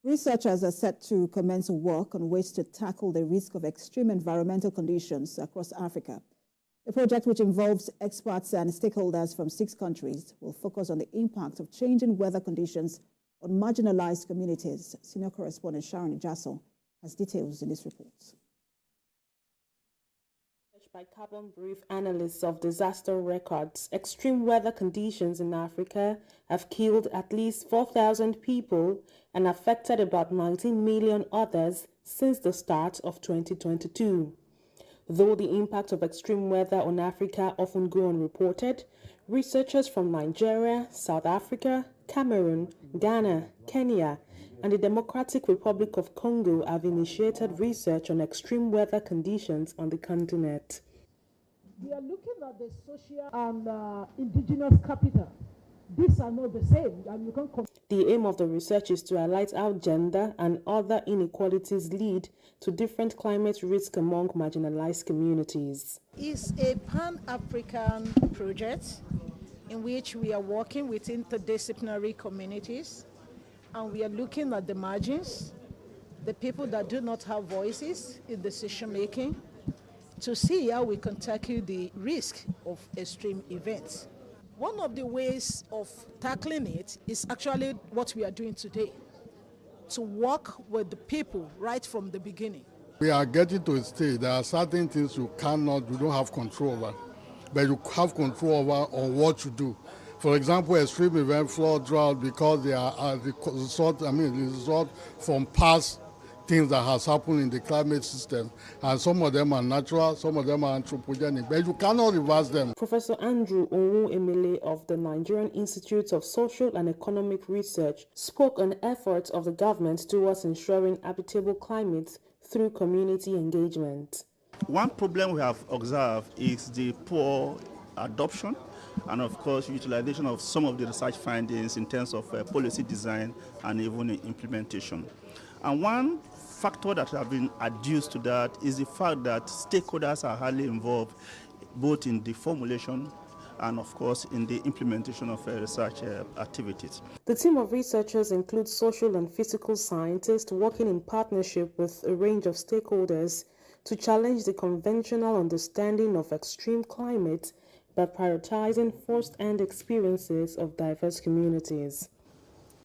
Researchers are set to commence work on ways to tackle the risk of extreme environmental conditions across Africa. The project, which involves experts and stakeholders from 6 countries, will focus on the impact of changing weather conditions on marginalized communities. Senior correspondent Sharon Ijaso has details in this report. By Carbon Brief analysts of disaster records, extreme weather conditions in Africa have killed at least 4,000 people and affected about 19 million others since the start of 2022. Though the impact of extreme weather on Africa often go unreported, researchers from Nigeria, South Africa, Cameroon, Ghana, Kenya, and the Democratic Republic of Congo have initiated research on extreme weather conditions on the continent. We are looking at the social and indigenous capital. These are not the same, and you can The aim of the research is to highlight how gender and other inequalities lead to different climate risk among marginalized communities. It's a pan-African project in which we are working with interdisciplinary communities, and we are looking at the margins, the people that do not have voices in decision-making, to see how we can tackle the risk of extreme events. One of the ways of tackling it is actually what we are doing today, to work with the people right from the beginning. We are getting to a stage, there are certain things you don't have control over, but you have control over on what you do. For example, extreme event, flood, drought, because they are the result from past things that has happened in the climate system, and some of them are natural, some of them are anthropogenic, but you cannot reverse them. Professor Andrew Onwu-Emile of the Nigerian Institute of Social and Economic Research spoke on efforts of the government towards ensuring habitable climates through community engagement. One problem we have observed is the poor adoption and, of course, utilization of some of the research findings in terms of policy design and even implementation. And one factor that has been adduced to that is the fact that stakeholders are highly involved both in the formulation and, of course, in the implementation of research activities. The team of researchers includes social and physical scientists working in partnership with a range of stakeholders to challenge the conventional understanding of extreme climate by prioritizing first-hand experiences of diverse communities.